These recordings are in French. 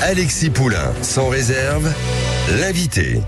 Alexis Poulain, sans réserve, l'invité.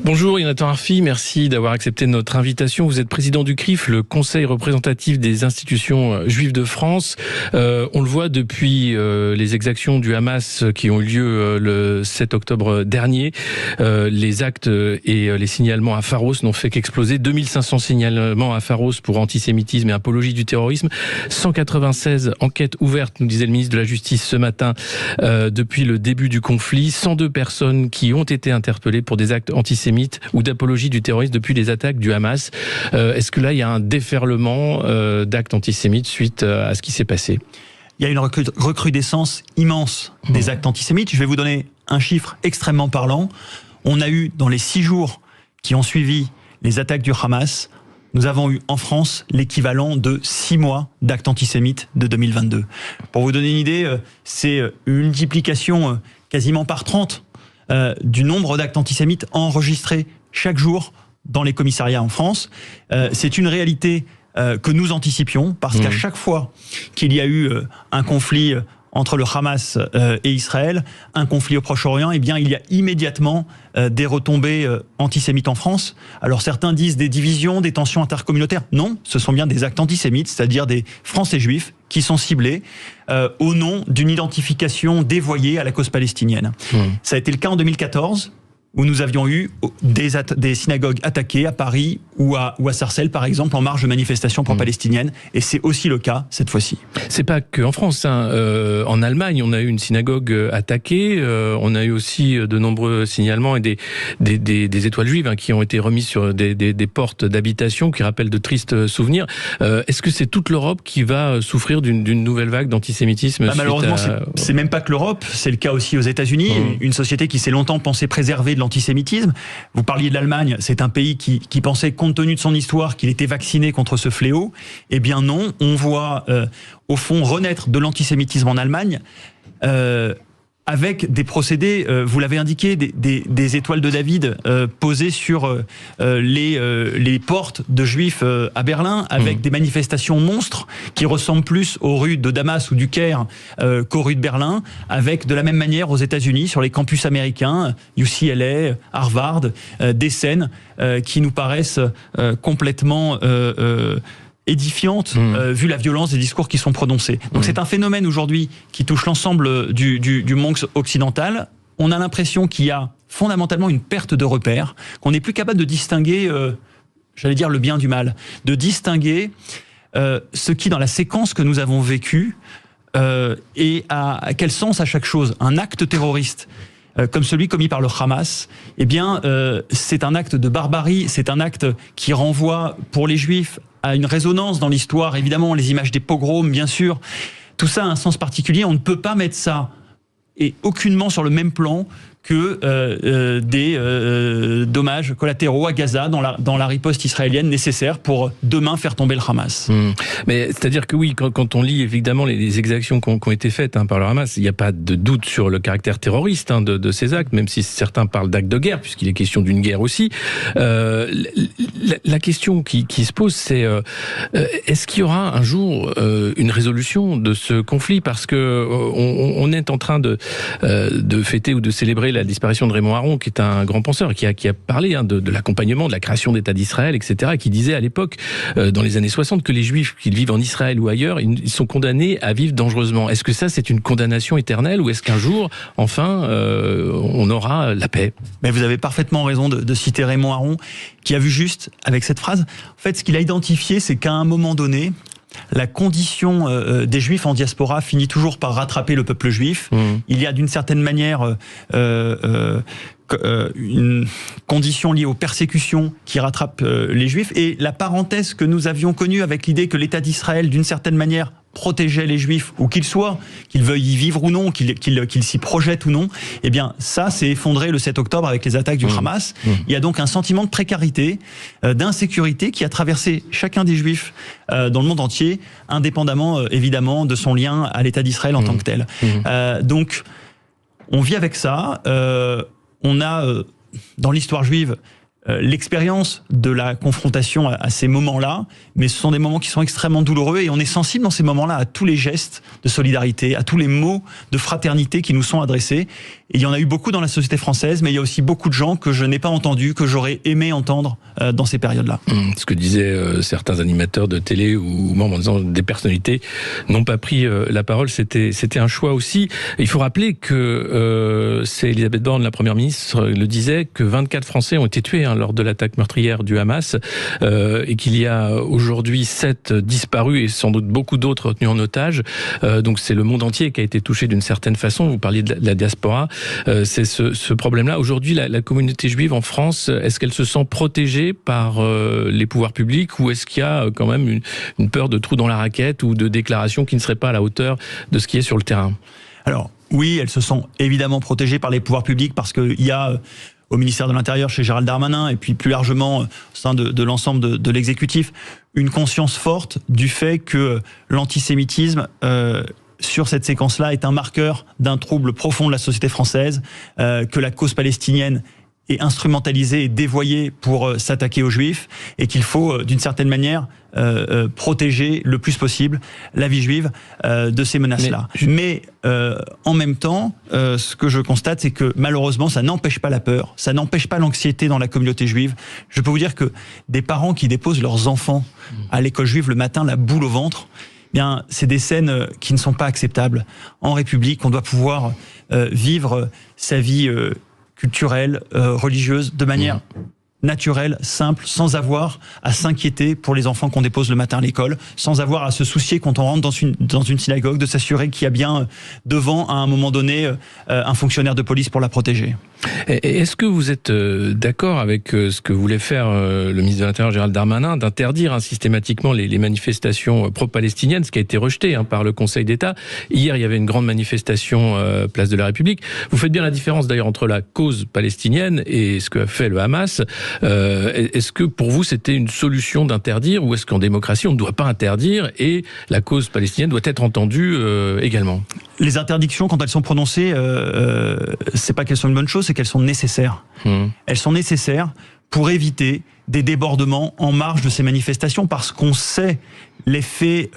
Bonjour Jonathan Arfi, merci d'avoir accepté notre invitation. Vous êtes président du CRIF, le Conseil représentatif des institutions juives de France. On le voit depuis les exactions du Hamas qui ont eu lieu le 7 octobre dernier. Les actes et les signalements à Pharos n'ont fait qu'exploser. 2500 signalements à Pharos pour antisémitisme et apologie du terrorisme. 196 enquêtes ouvertes, nous disait le ministre de la Justice ce matin, depuis le début du conflit. 102 personnes qui ont été interpellées pour des actes antisémites ou d'apologie du terrorisme depuis les attaques du Hamas. Est-ce que là, il y a un déferlement d'actes antisémites suite à ce qui s'est passé ? Il y a une recrudescence immense des actes antisémites. Je vais vous donner un chiffre extrêmement parlant. On a eu, dans les 6 jours qui ont suivi les attaques du Hamas, nous avons eu en France l'équivalent de 6 mois d'actes antisémites de 2022. Pour vous donner une idée, c'est une multiplication quasiment par 30 du nombre d'actes antisémites enregistrés chaque jour dans les commissariats en France. C'est une réalité que nous anticipions, parce qu'à chaque fois qu'il y a eu un conflit entre le Hamas et Israël, un conflit au Proche-Orient, eh bien, il y a immédiatement des retombées antisémites en France. Alors certains disent des divisions, des tensions intercommunautaires. Non, ce sont bien des actes antisémites, c'est-à-dire des Français juifs qui sont ciblés au nom d'une identification dévoyée à la cause palestinienne. Ça a été le cas en 2014, où nous avions eu des synagogues attaquées à Paris ou à Sarcelles, par exemple, en marge de manifestations pro-palestiniennes. Et c'est aussi le cas cette fois-ci. C'est pas que en France. En Allemagne, on a eu une synagogue attaquée. On a eu aussi de nombreux signalements et des étoiles juives qui ont été remises sur des portes d'habitation qui rappellent de tristes souvenirs. Est-ce que c'est toute l'Europe qui va souffrir d'une nouvelle vague d'antisémitisme ? Malheureusement, c'est même pas que l'Europe. C'est le cas aussi aux États-Unis, une société qui s'est longtemps pensée préservée de l'antisémitisme. Vous parliez de l'Allemagne, c'est un pays qui pensait, compte tenu de son histoire, qu'il était vacciné contre ce fléau. Eh bien non, on voit au fond renaître de l'antisémitisme en Allemagne, avec des procédés, vous l'avez indiqué, des étoiles de David posées sur les portes de juifs à Berlin, avec des manifestations monstres qui ressemblent plus aux rues de Damas ou du Caire qu'aux rues de Berlin, avec de la même manière aux États-Unis, sur les campus américains, UCLA, Harvard, des scènes qui nous paraissent complètement édifiante vu la violence des discours qui sont prononcés. Donc c'est un phénomène aujourd'hui qui touche l'ensemble du monde occidental. On a l'impression qu'il y a fondamentalement une perte de repères, qu'on n'est plus capable de distinguer, j'allais dire, le bien du mal, de distinguer ce qui, dans la séquence que nous avons vécue, et à quel sens à chaque chose. Un acte terroriste comme celui commis par le Hamas, eh bien, c'est un acte de barbarie, c'est un acte qui renvoie, pour les Juifs, à une résonance dans l'histoire, évidemment, les images des pogroms, bien sûr. Tout ça a un sens particulier. On ne peut pas mettre ça, et aucunement sur le même plan que des dommages collatéraux à Gaza dans la riposte israélienne nécessaire pour demain faire tomber le Hamas. Mais c'est-à-dire que oui, quand on lit évidemment les exactions qui ont été faites par le Hamas, il n'y a pas de doute sur le caractère terroriste de ces actes, même si certains parlent d'actes de guerre, puisqu'il est question d'une guerre aussi. La question qui se pose, c'est est-ce qu'il y aura un jour une résolution de ce conflit ? Parce que on est en train de fêter ou de célébrer la disparition de Raymond Aron, qui est un grand penseur, qui a parlé de l'accompagnement, de la création d'État d'Israël, etc., et qui disait à l'époque, dans les années 60, que les Juifs, qu'ils vivent en Israël ou ailleurs, ils sont condamnés à vivre dangereusement. Est-ce que ça, c'est une condamnation éternelle, ou est-ce qu'un jour, enfin, on aura la paix ? Mais vous avez parfaitement raison de citer Raymond Aron, qui a vu juste avec cette phrase. En fait, ce qu'il a identifié, c'est qu'à un moment donné, la condition des Juifs en diaspora finit toujours par rattraper le peuple juif. Il y a d'une certaine manière une condition liée aux persécutions qui rattrape les Juifs. Et la parenthèse que nous avions connue avec l'idée que l'État d'Israël, d'une certaine manière, protégeait les Juifs, où qu'ils soient, qu'ils veuillent y vivre ou non, qu'ils s'y projettent ou non, eh bien ça s'est effondré le 7 octobre avec les attaques du Hamas. Il y a donc un sentiment de précarité, d'insécurité qui a traversé chacun des Juifs dans le monde entier, indépendamment évidemment de son lien à l'État d'Israël en tant que tel. Donc on vit avec ça. On a dans l'histoire juive l'expérience de la confrontation à ces moments-là, mais ce sont des moments qui sont extrêmement douloureux et on est sensible dans ces moments-là à tous les gestes de solidarité, à tous les mots de fraternité qui nous sont adressés. Et il y en a eu beaucoup dans la société française, mais il y a aussi beaucoup de gens que je n'ai pas entendus, que j'aurais aimé entendre dans ces périodes-là. Ce que disaient certains animateurs de télé ou membres en disant des personnalités n'ont pas pris la parole, c'était un choix aussi. Il faut rappeler que c'est Elisabeth Borne, la première ministre, le disait, que 24 Français ont été tués lors de l'attaque meurtrière du Hamas et qu'il y a aujourd'hui 7 disparus et sans doute beaucoup d'autres retenus en otage. Donc c'est le monde entier qui a été touché d'une certaine façon. Vous parliez de la diaspora. C'est ce problème-là. Aujourd'hui, la communauté juive en France, est-ce qu'elle se sent protégée par les pouvoirs publics ou est-ce qu'il y a quand même une peur de trou dans la raquette ou de déclarations qui ne seraient pas à la hauteur de ce qui est sur le terrain? Alors, oui, elles se sont évidemment protégées par les pouvoirs publics parce qu'il y a au ministère de l'Intérieur, chez Gérald Darmanin, et puis plus largement au sein de l'ensemble de l'exécutif, une conscience forte du fait que l'antisémitisme sur cette séquence-là est un marqueur d'un trouble profond de la société française, que la cause palestinienne est instrumentalisée et dévoyée pour s'attaquer aux Juifs, et qu'il faut, d'une certaine manière, protéger le plus possible la vie juive de ces menaces-là. Mais en même temps, ce que je constate, c'est que malheureusement, ça n'empêche pas la peur, ça n'empêche pas l'anxiété dans la communauté juive. Je peux vous dire que des parents qui déposent leurs enfants à l'école juive le matin, la boule au ventre, bien, c'est des scènes qui ne sont pas acceptables. En République, on doit pouvoir vivre sa vie culturelle, religieuse, de manière naturelle, simple, sans avoir à s'inquiéter pour les enfants qu'on dépose le matin à l'école, sans avoir à se soucier quand on rentre dans une synagogue, de s'assurer qu'il y a bien devant, à un moment donné, un fonctionnaire de police pour la protéger. Est-ce que vous êtes d'accord avec ce que voulait faire le ministre de l'Intérieur Gérald Darmanin, d'interdire systématiquement les manifestations pro-palestiniennes, ce qui a été rejeté par le Conseil d'État? Hier, il y avait une grande manifestation place de la République. Vous faites bien la différence d'ailleurs entre la cause palestinienne et ce que fait le Hamas. Est-ce que pour vous c'était une solution d'interdire, ou est-ce qu'en démocratie on ne doit pas interdire et la cause palestinienne doit être entendue également? Les interdictions, quand elles sont prononcées, c'est pas qu'elles sont une bonne chose, c'est qu'elles sont nécessaires. Elles sont nécessaires pour éviter des débordements en marge de ces manifestations, parce qu'on sait l'effet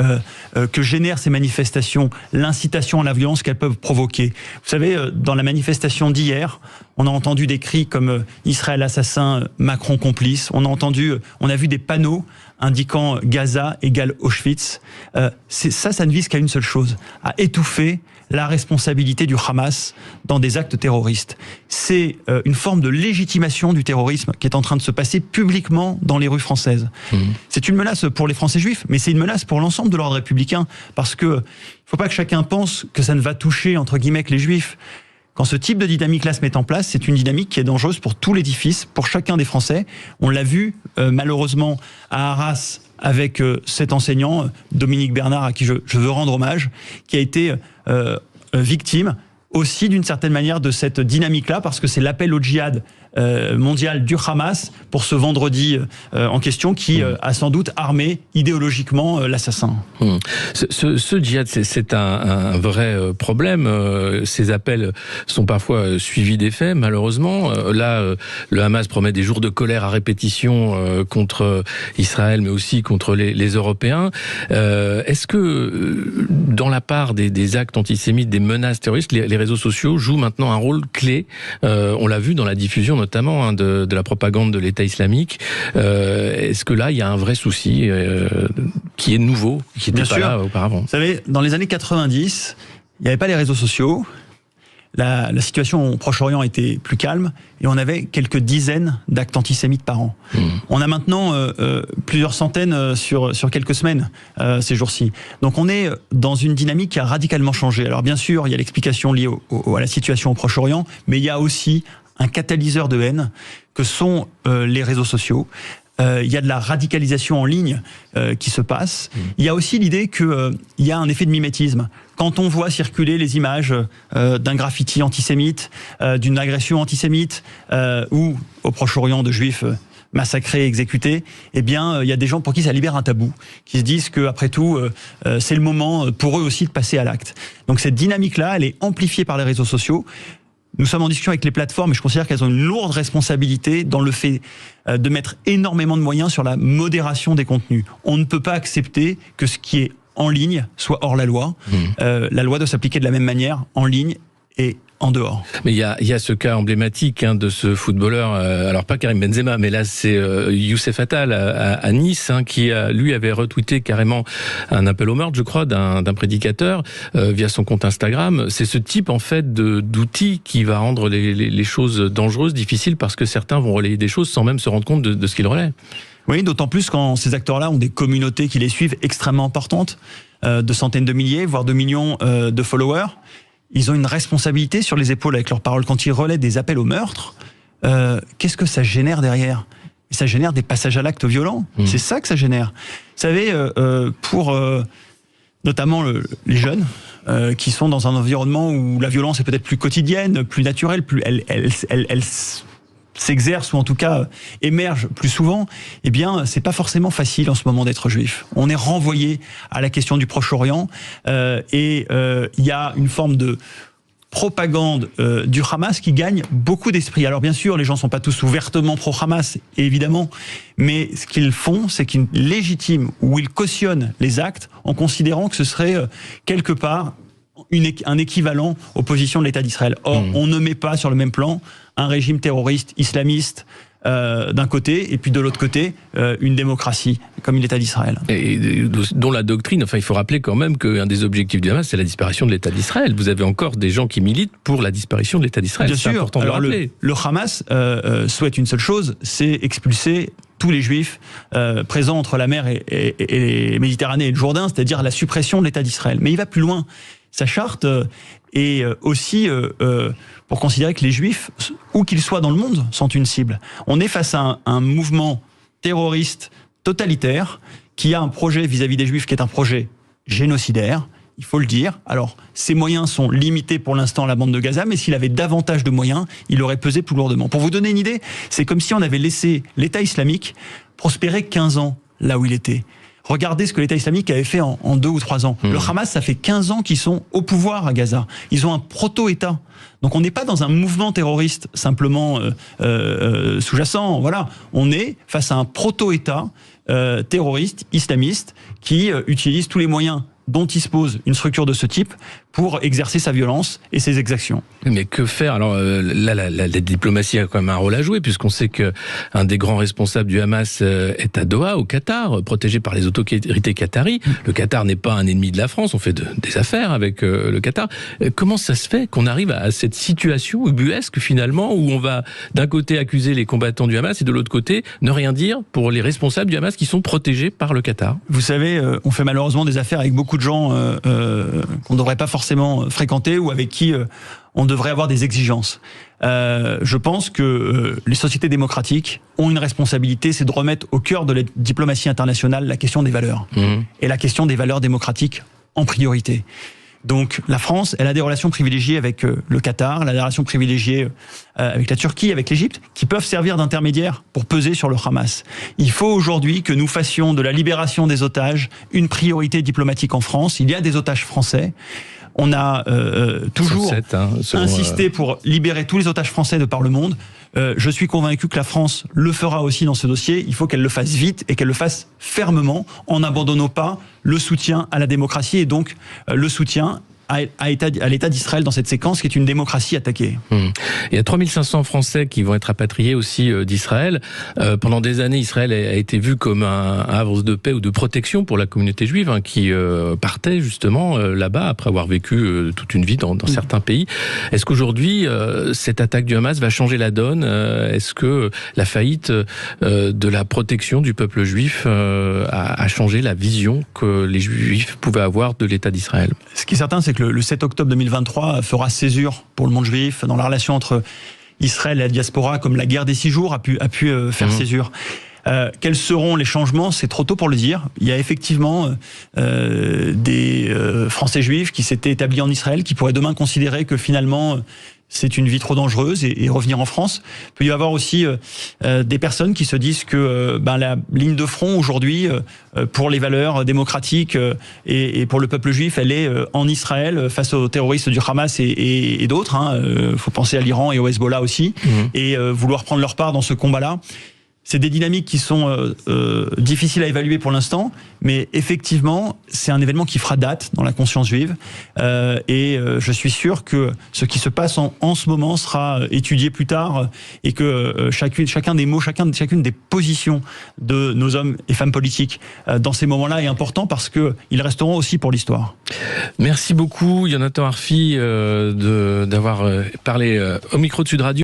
que génèrent ces manifestations, l'incitation à la violence qu'elles peuvent provoquer. Vous savez, dans la manifestation d'hier, on a entendu des cris comme « Israël assassin, Macron complice ». On a vu des panneaux indiquant Gaza égale Auschwitz. Ça ne vise qu'à une seule chose, à étouffer la responsabilité du Hamas dans des actes terroristes. C'est une forme de légitimation du terrorisme qui est en train de se passer publiquement dans les rues françaises. C'est une menace pour les Français juifs, mais c'est une menace pour l'ensemble de l'ordre républicain, parce que il ne faut pas que chacun pense que ça ne va toucher, entre guillemets, que les Juifs. Quand ce type de dynamique-là se met en place, c'est une dynamique qui est dangereuse pour tout l'édifice, pour chacun des Français. On l'a vu, malheureusement, à Arras, avec cet enseignant, Dominique Bernard, à qui je veux rendre hommage, qui a été victime aussi d'une certaine manière de cette dynamique-là, parce que c'est l'appel au djihad mondial du Hamas pour ce vendredi en question qui a sans doute armé idéologiquement l'assassin. Ce djihad, c'est un vrai problème. Ces appels sont parfois suivis d'effets, malheureusement. Là, le Hamas promet des jours de colère à répétition contre Israël, mais aussi contre les Européens. Est-ce que dans la part des actes antisémites, des menaces terroristes, les réseaux sociaux jouent maintenant un rôle clé? On l'a vu dans la diffusion notamment de la propagande de l'État islamique. Est-ce que là, il y a un vrai souci qui est nouveau, qui n'était pas là auparavant? Vous savez, dans les années 90, il n'y avait pas les réseaux sociaux. La situation au Proche-Orient était plus calme et on avait quelques dizaines d'actes antisémites par an. On a maintenant plusieurs centaines sur quelques semaines ces jours-ci. Donc on est dans une dynamique qui a radicalement changé. Alors bien sûr, il y a l'explication liée à la situation au Proche-Orient, mais il y a aussi un catalyseur de haine que sont les réseaux sociaux. Il y a de la radicalisation en ligne qui se passe. Il y a aussi l'idée qu'il y a un effet de mimétisme. Quand on voit circuler les images d'un graffiti antisémite, d'une agression antisémite, ou au Proche-Orient de juifs massacrés, exécutés, eh bien, il y a des gens pour qui ça libère un tabou, qui se disent que, après tout, c'est le moment pour eux aussi de passer à l'acte. Donc cette dynamique-là, elle est amplifiée par les réseaux sociaux. nous sommes en discussion avec les plateformes et je considère qu'elles ont une lourde responsabilité dans le fait de mettre énormément de moyens sur la modération des contenus. On ne peut pas accepter que ce qui est en ligne soit hors la loi. La loi doit s'appliquer de la même manière en ligne et en dehors. Mais il y a ce cas emblématique de ce footballeur, alors pas Karim Benzema, mais là c'est Youssef Attal à Nice, qui lui avait retweeté carrément un appel au meurtre, je crois, d'un prédicateur via son compte Instagram. C'est ce type en fait d'outil qui va rendre les choses dangereuses, difficiles, parce que certains vont relayer des choses sans même se rendre compte de ce qu'ils relaient. Oui, d'autant plus quand ces acteurs-là ont des communautés qui les suivent extrêmement importantes, de centaines de milliers, voire de millions de followers. Ils ont une responsabilité sur les épaules avec leurs paroles. Quand ils relaient des appels au meurtre, qu'est-ce que ça génère derrière ? Ça génère des passages à l'acte violent. C'est ça que ça génère. Vous savez, pour notamment les jeunes qui sont dans un environnement où la violence est peut-être plus quotidienne, plus naturelle, plus elle s'exerce ou en tout cas émerge plus souvent, eh bien c'est pas forcément facile en ce moment d'être juif. On est renvoyé à la question du Proche-Orient et il y a une forme de propagande du Hamas qui gagne beaucoup d'esprit. Alors bien sûr, les gens sont pas tous ouvertement pro-Hamas, évidemment, mais ce qu'ils font, c'est qu'ils légitiment ou ils cautionnent les actes en considérant que ce serait quelque part un équivalent aux positions de l'État d'Israël. Or, on ne met pas sur le même plan un régime terroriste islamiste d'un côté, et puis de l'autre côté, une démocratie, comme l'État d'Israël. Et dont la doctrine, il faut rappeler quand même qu'un des objectifs du Hamas, c'est la disparition de l'État d'Israël. Vous avez encore des gens qui militent pour la disparition de l'État d'Israël. Bien sûr. Important de le rappeler. Le Hamas souhaite une seule chose, c'est expulser tous les juifs présents entre la mer et la Méditerranée et le Jourdain, c'est-à-dire la suppression de l'État d'Israël. Mais il va plus loin. Sa charte est aussi pour considérer que les juifs, où qu'ils soient dans le monde, sont une cible. On est face à un mouvement terroriste totalitaire qui a un projet vis-à-vis des juifs qui est un projet génocidaire, il faut le dire. Alors, ses moyens sont limités pour l'instant à la bande de Gaza, mais s'il avait davantage de moyens, il aurait pesé plus lourdement. Pour vous donner une idée, c'est comme si on avait laissé l'État islamique prospérer 15 ans là où il était. Regardez ce que l'État islamique avait fait en 2 ou 3 ans. Le Hamas, ça fait 15 ans qu'ils sont au pouvoir à Gaza. Ils ont un proto-État. Donc on n'est pas dans un mouvement terroriste simplement sous-jacent. Voilà, on est face à un proto-État terroriste, islamiste, qui utilise tous les moyens dont dispose une structure de ce type pour exercer sa violence et ses exactions. Mais que faire ? Alors là, la diplomatie a quand même un rôle à jouer, puisqu'on sait qu'un des grands responsables du Hamas est à Doha, au Qatar, protégé par les autorités qataries. Le Qatar n'est pas un ennemi de la France, on fait des affaires avec le Qatar. Comment ça se fait qu'on arrive à cette situation ubuesque, finalement, où on va d'un côté accuser les combattants du Hamas et de l'autre côté ne rien dire pour les responsables du Hamas qui sont protégés par le Qatar ? Vous savez, on fait malheureusement des affaires avec beaucoup de gens qu'on ne devrait pas forcément fréquenter ou avec qui on devrait avoir des exigences. Je pense que les sociétés démocratiques ont une responsabilité, c'est de remettre au cœur de la diplomatie internationale la question des valeurs. Et la question des valeurs démocratiques en priorité. Donc la France, elle a des relations privilégiées avec le Qatar, elle a des relations privilégiées avec la Turquie, avec l'Égypte, qui peuvent servir d'intermédiaires pour peser sur le Hamas. Il faut aujourd'hui que nous fassions de la libération des otages une priorité diplomatique en France. Il y a des otages français. On a toujours insisté pour libérer tous les otages français de par le monde. Je suis convaincu que la France le fera aussi dans ce dossier. Il faut qu'elle le fasse vite et qu'elle le fasse fermement, en n'abandonnant pas le soutien à la démocratie et donc le soutien à l'État d'Israël dans cette séquence qui est une démocratie attaquée. Il y a 3500 Français qui vont être rapatriés aussi d'Israël. Pendant des années, Israël a été vu comme un havre de paix ou de protection pour la communauté juive qui partait justement là-bas après avoir vécu toute une vie dans certains pays. Est-ce qu'aujourd'hui, cette attaque du Hamas va changer la donne ? Est-ce que la faillite de la protection du peuple juif a changé la vision que les Juifs pouvaient avoir de l'État d'Israël ? Ce qui est certain, c'est que le 7 octobre 2023 fera césure pour le monde juif dans la relation entre Israël et la diaspora, comme la guerre des 6 jours a pu faire césure. Quels seront les changements ? C'est trop tôt pour le dire. Il y a effectivement des Français juifs qui s'étaient établis en Israël, qui pourraient demain considérer que finalement c'est une vie trop dangereuse et revenir en France. Il peut y avoir aussi des personnes qui se disent que la ligne de front aujourd'hui pour les valeurs démocratiques et pour le peuple juif, elle est en Israël face aux terroristes du Hamas et d'autres. Faut penser à l'Iran et au Hezbollah aussi, et vouloir prendre leur part dans ce combat-là. C'est des dynamiques qui sont difficiles à évaluer pour l'instant, mais effectivement, c'est un événement qui fera date dans la conscience juive. Et je suis sûr que ce qui se passe en ce moment sera étudié plus tard, et que chacun des mots, chacune des positions de nos hommes et femmes politiques dans ces moments-là est important, parce qu'ils resteront aussi pour l'histoire. Merci beaucoup, Yonatan Arfi, d'avoir parlé au micro de Sud Radio.